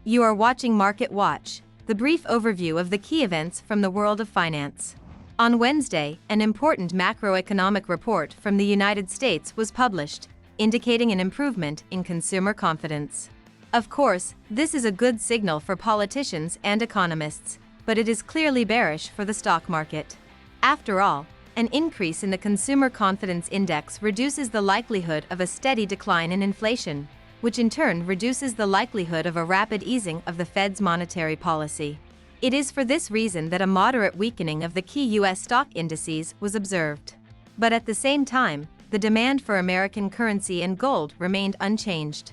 You are watching Market Watch, the brief overview of the key events from the world of finance. On Wednesday, an important macroeconomic report from the United States was published, indicating an improvement in consumer confidence. Of course, this is a good signal for politicians and economists, but it is clearly bearish for the stock market. After all, an increase in the Consumer Confidence Index reduces the likelihood of a steady decline in inflation, which in turn reduces the likelihood of a rapid easing of the Fed's monetary policy. It is for this reason that a moderate weakening of the key U.S. stock indices was observed. But at the same time, the demand for American currency and gold remained unchanged.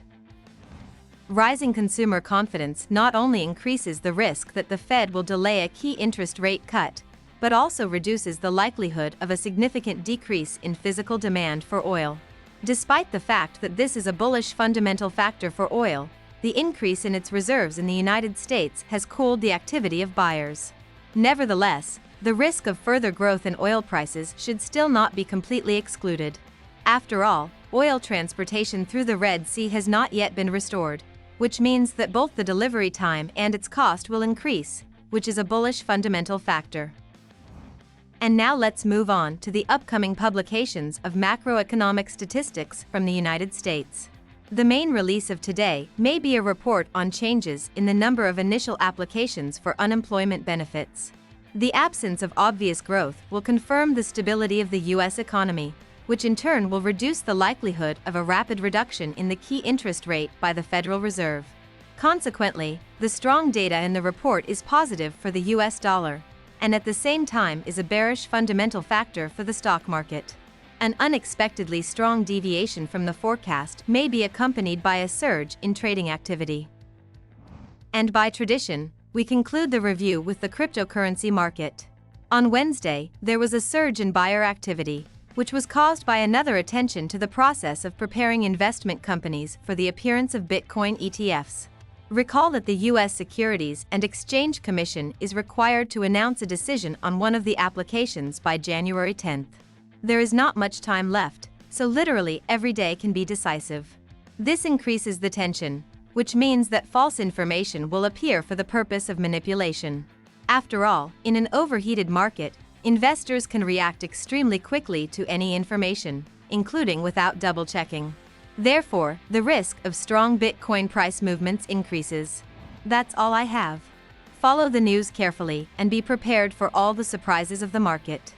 Rising consumer confidence not only increases the risk that the Fed will delay a key interest rate cut, but also reduces the likelihood of a significant decrease in physical demand for oil. Despite the fact that this is a bullish fundamental factor for oil, the increase in its reserves in the United States has cooled the activity of buyers. Nevertheless, the risk of further growth in oil prices should still not be completely excluded. After all, oil transportation through the Red Sea has not yet been restored, which means that both the delivery time and its cost will increase, which is a bullish fundamental factor. And now let's move on to the upcoming publications of macroeconomic statistics from the United States. The main release of today may be a report on changes in the number of initial applications for unemployment benefits. The absence of obvious growth will confirm the stability of the U.S. economy, which in turn will reduce the likelihood of a rapid reduction in the key interest rate by the Federal Reserve. Consequently, the strong data in the report is positive for the U.S. dollar, and at the same time is a bearish fundamental factor for the stock market. An unexpectedly strong deviation from the forecast may be accompanied by a surge in trading activity. And by tradition, we conclude the review with the cryptocurrency market. On Wednesday, there was a surge in buyer activity, which was caused by another attention to the process of preparing investment companies for the appearance of Bitcoin ETFs. Recall that the U.S. Securities and Exchange Commission is required to announce a decision on one of the applications by January 10th. There is not much time left, so literally every day can be decisive. This increases the tension, which means that false information will appear for the purpose of manipulation. After all, in an overheated market, investors can react extremely quickly to any information, including without double-checking. Therefore, the risk of strong Bitcoin price movements increases. That's all I have. Follow the news carefully and be prepared for all the surprises of the market.